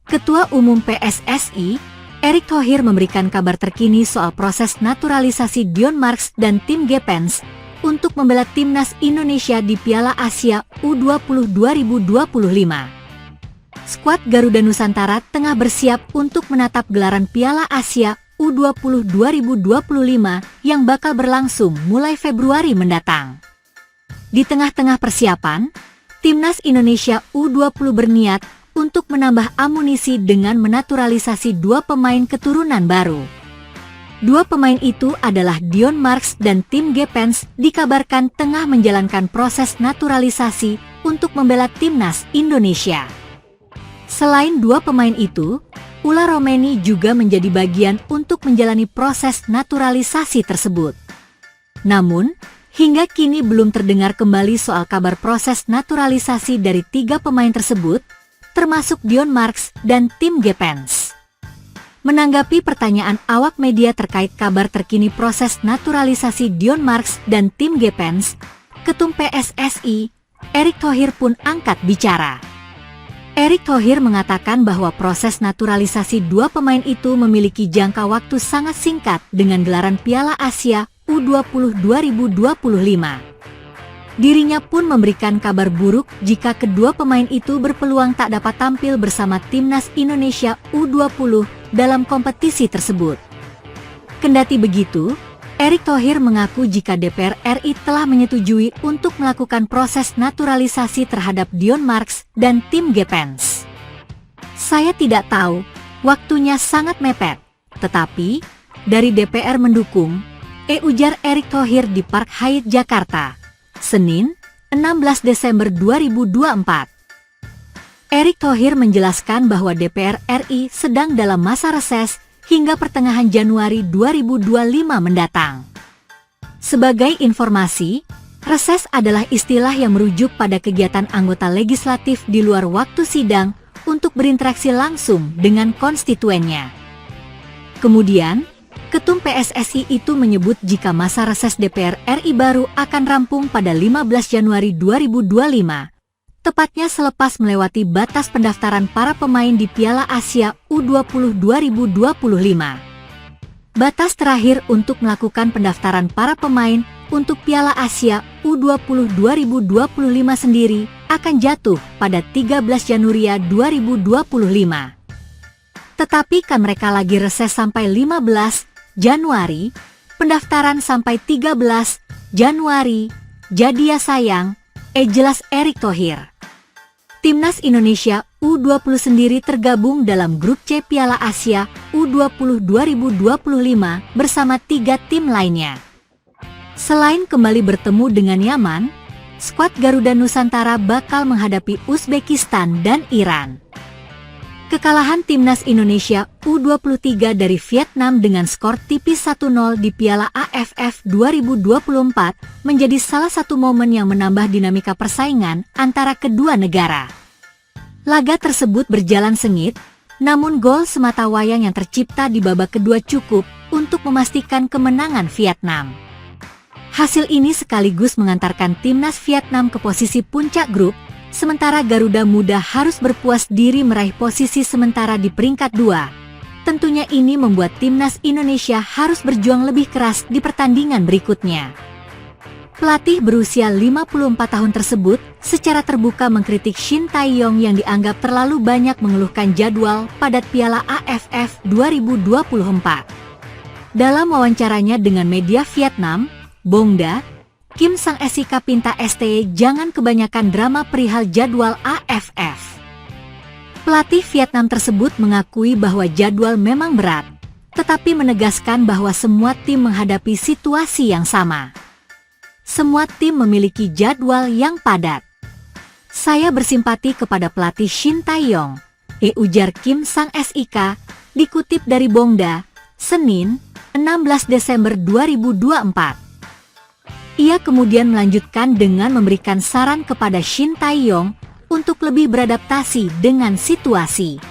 Ketua Umum PSSI, Erick Thohir memberikan kabar terkini soal proses naturalisasi Dion Marks dan tim Gepens untuk membela timnas Indonesia di Piala Asia U20 2025. Skuad Garuda Nusantara tengah bersiap untuk menatap gelaran Piala Asia U20 2025 yang bakal berlangsung mulai Februari mendatang. Di tengah-tengah persiapan, timnas Indonesia U20 berniat untuk menambah amunisi dengan menaturalisasi dua pemain keturunan baru. Dua pemain itu adalah Dion Marks dan tim Gepens dikabarkan tengah menjalankan proses naturalisasi untuk membela timnas Indonesia. Selain dua pemain itu, Ula Romeni juga menjadi bagian untuk menjalani proses naturalisasi tersebut. Namun, hingga kini belum terdengar kembali soal kabar proses naturalisasi dari tiga pemain tersebut, termasuk Dion Marks dan tim Gepens. Menanggapi pertanyaan awak media terkait kabar terkini proses naturalisasi Dion Marks dan tim Gepens, Ketum PSSI, Erick Thohir pun angkat bicara. Erick Thohir mengatakan bahwa proses naturalisasi dua pemain itu memiliki jangka waktu sangat singkat dengan gelaran Piala Asia U20 2025. Dirinya pun memberikan kabar buruk jika kedua pemain itu berpeluang tak dapat tampil bersama timnas Indonesia U20 dalam kompetisi tersebut. Kendati begitu, Erick Thohir mengaku jika DPR RI telah menyetujui untuk melakukan proses naturalisasi terhadap Dion Marks dan tim Gepens. Saya tidak tahu, waktunya sangat mepet, tetapi dari DPR mendukung, ujar Erick Thohir di Park Hyatt Jakarta, Senin, 16 Desember 2024. Erick Thohir menjelaskan bahwa DPR RI sedang dalam masa reses hingga pertengahan Januari 2025 mendatang. Sebagai informasi, reses adalah istilah yang merujuk pada kegiatan anggota legislatif di luar waktu sidang untuk berinteraksi langsung dengan konstituennya. Kemudian, Ketum PSSI itu menyebut jika masa reses DPR RI baru akan rampung pada 15 Januari 2025, tepatnya selepas melewati batas pendaftaran para pemain di Piala Asia U20 2025. Batas terakhir untuk melakukan pendaftaran para pemain untuk Piala Asia U20 2025 sendiri akan jatuh pada 13 Januari 2025. Tetapi kan mereka lagi reses sampai 15 Januari, pendaftaran sampai 13 Januari, jadi ya sayang, jelas Erick Thohir. Timnas Indonesia U20 sendiri tergabung dalam grup C Piala Asia U20 2025 bersama 3 tim lainnya. Selain kembali bertemu dengan Yaman, skuad Garuda Nusantara bakal menghadapi Uzbekistan dan Iran. Kekalahan timnas Indonesia U23 dari Vietnam dengan skor tipis 1-0 di Piala AFF 2024 menjadi salah satu momen yang menambah dinamika persaingan antara kedua negara. Laga tersebut berjalan sengit, namun gol sematawayang yang tercipta di babak kedua cukup untuk memastikan kemenangan Vietnam. Hasil ini sekaligus mengantarkan timnas Vietnam ke posisi puncak grup, sementara Garuda Muda harus berpuas diri meraih posisi sementara di peringkat 2. Tentunya ini membuat timnas Indonesia harus berjuang lebih keras di pertandingan berikutnya. Pelatih berusia 54 tahun tersebut secara terbuka mengkritik Shin Tae-yong yang dianggap terlalu banyak mengeluhkan jadwal padat Piala AFF 2024. Dalam wawancaranya dengan media Vietnam, Bongda, Kim Sang-esi pinta STY jangan kebanyakan drama perihal jadwal AFF. Pelatih Vietnam tersebut mengakui bahwa jadwal memang berat, tetapi menegaskan bahwa semua tim menghadapi situasi yang sama. Semua tim memiliki jadwal yang padat. Saya bersimpati kepada pelatih Shin Tae-yong, ujar Kim Sang-esi, dikutip dari Bongda, Senin, 16 Desember 2024. Ia kemudian melanjutkan dengan memberikan saran kepada Shin Tae-yong untuk lebih beradaptasi dengan situasi.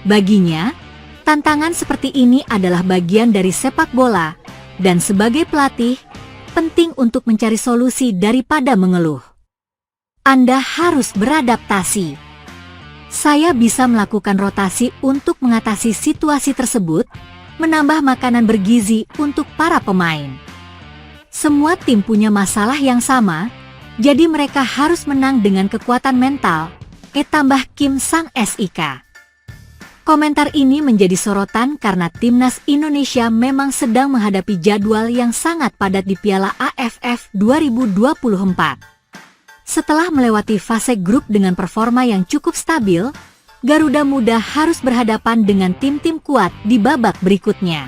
Baginya, tantangan seperti ini adalah bagian dari sepak bola, dan sebagai pelatih, penting untuk mencari solusi daripada mengeluh. Anda harus beradaptasi. Saya bisa melakukan rotasi untuk mengatasi situasi tersebut, menambah makanan bergizi untuk para pemain. Semua tim punya masalah yang sama, jadi mereka harus menang dengan kekuatan mental, tambah Kim sang SIK. Komentar ini menjadi sorotan karena timnas Indonesia memang sedang menghadapi jadwal yang sangat padat di Piala AFF 2024. Setelah melewati fase grup dengan performa yang cukup stabil, Garuda Muda harus berhadapan dengan tim-tim kuat di babak berikutnya.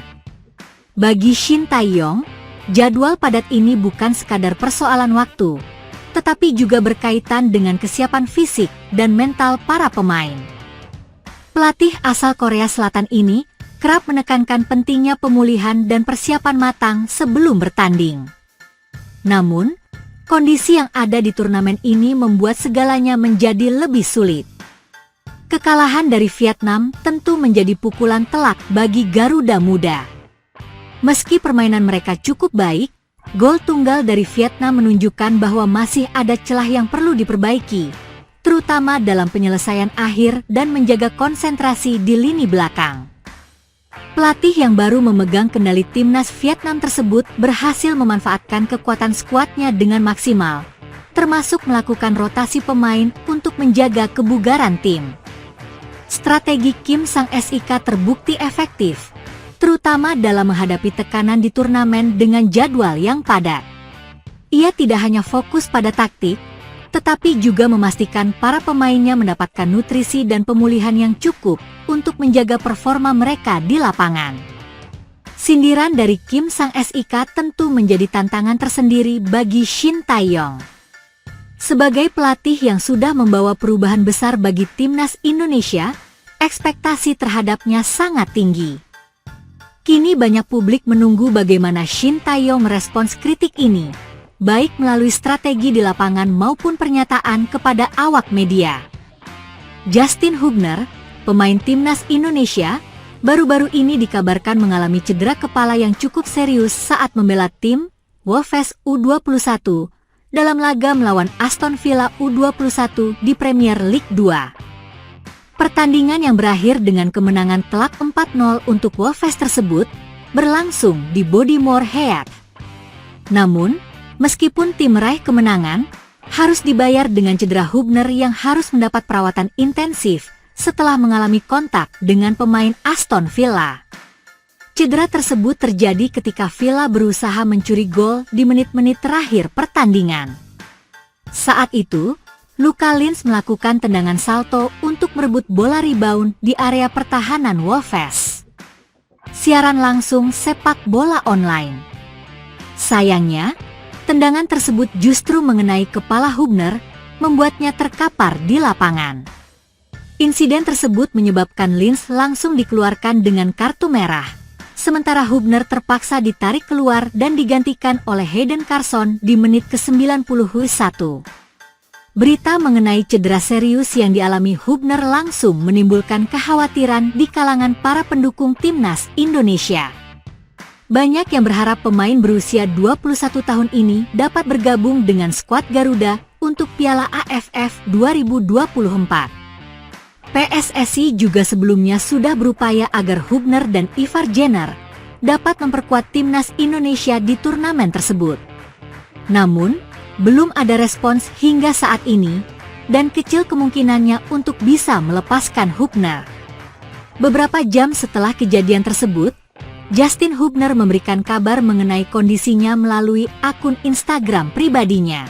Bagi Shin Tae-yong, jadwal padat ini bukan sekadar persoalan waktu, tetapi juga berkaitan dengan kesiapan fisik dan mental para pemain. Pelatih asal Korea Selatan ini kerap menekankan pentingnya pemulihan dan persiapan matang sebelum bertanding. Namun, kondisi yang ada di turnamen ini membuat segalanya menjadi lebih sulit. Kekalahan dari Vietnam tentu menjadi pukulan telak bagi Garuda Muda. Meski permainan mereka cukup baik, gol tunggal dari Vietnam menunjukkan bahwa masih ada celah yang perlu diperbaiki, terutama dalam penyelesaian akhir dan menjaga konsentrasi di lini belakang. Pelatih yang baru memegang kendali timnas Vietnam tersebut berhasil memanfaatkan kekuatan skuadnya dengan maksimal, termasuk melakukan rotasi pemain untuk menjaga kebugaran tim. Strategi Kim sang SIK terbukti efektif, terutama dalam menghadapi tekanan di turnamen dengan jadwal yang padat. Ia tidak hanya fokus pada taktik, tetapi juga memastikan para pemainnya mendapatkan nutrisi dan pemulihan yang cukup untuk menjaga performa mereka di lapangan. Sindiran dari Kim sang SIK tentu menjadi tantangan tersendiri bagi Shin Tae-yong. Sebagai pelatih yang sudah membawa perubahan besar bagi timnas Indonesia, ekspektasi terhadapnya sangat tinggi. Kini banyak publik menunggu bagaimana Shin Tae-yong merespons kritik ini, baik melalui strategi di lapangan maupun pernyataan kepada awak media. Justin Hubner, pemain timnas Indonesia, baru-baru ini dikabarkan mengalami cedera kepala yang cukup serius saat membela tim Wolves U21 dalam laga melawan Aston Villa U21 di Premier League 2. Pertandingan yang berakhir dengan kemenangan telak 4-0 untuk Wolves tersebut berlangsung di Bodymoor Heath. Namun, meskipun tim meraih kemenangan, harus dibayar dengan cedera Hubner yang harus mendapat perawatan intensif setelah mengalami kontak dengan pemain Aston Villa. Cedera tersebut terjadi ketika Villa berusaha mencuri gol di menit-menit terakhir pertandingan. Saat itu, Luka Lins melakukan tendangan salto untuk merebut bola rebound di area pertahanan Wolves. Siaran langsung sepak bola online. Sayangnya, tendangan tersebut justru mengenai kepala Hubner, membuatnya terkapar di lapangan. Insiden tersebut menyebabkan Lins langsung dikeluarkan dengan kartu merah, sementara Hubner terpaksa ditarik keluar dan digantikan oleh Hayden Carson di menit ke-91. Berita mengenai cedera serius yang dialami Hubner langsung menimbulkan kekhawatiran di kalangan para pendukung timnas Indonesia. Banyak yang berharap pemain berusia 21 tahun ini dapat bergabung dengan skuad Garuda untuk Piala AFF 2024. PSSI juga sebelumnya sudah berupaya agar Hubner dan Ivar Jenner dapat memperkuat timnas Indonesia di turnamen tersebut. Namun, belum ada respons hingga saat ini, dan kecil kemungkinannya untuk bisa melepaskan Hubner. Beberapa jam setelah kejadian tersebut, Justin Hubner memberikan kabar mengenai kondisinya melalui akun Instagram pribadinya.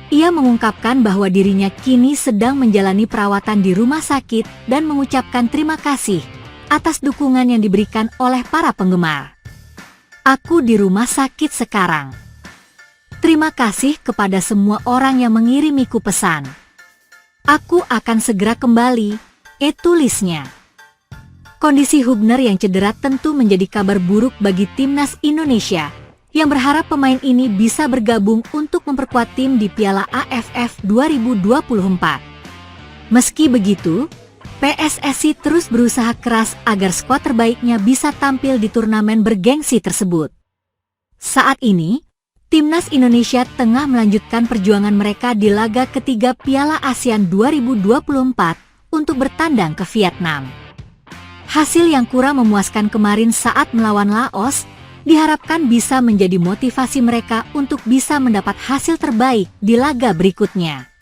Ia mengungkapkan bahwa dirinya kini sedang menjalani perawatan di rumah sakit dan mengucapkan terima kasih atas dukungan yang diberikan oleh para penggemar. "Aku di rumah sakit sekarang. Terima kasih kepada semua orang yang mengirimiku pesan. Aku akan segera kembali," tulisnya. Kondisi Hubner yang cedera tentu menjadi kabar buruk bagi timnas Indonesia, yang berharap pemain ini bisa bergabung untuk memperkuat tim di Piala AFF 2024. Meski begitu, PSSI terus berusaha keras agar skuad terbaiknya bisa tampil di turnamen bergengsi tersebut. Saat ini, timnas Indonesia tengah melanjutkan perjuangan mereka di laga ketiga Piala ASEAN 2024 untuk bertandang ke Vietnam. Hasil yang kurang memuaskan kemarin saat melawan Laos diharapkan bisa menjadi motivasi mereka untuk bisa mendapat hasil terbaik di laga berikutnya.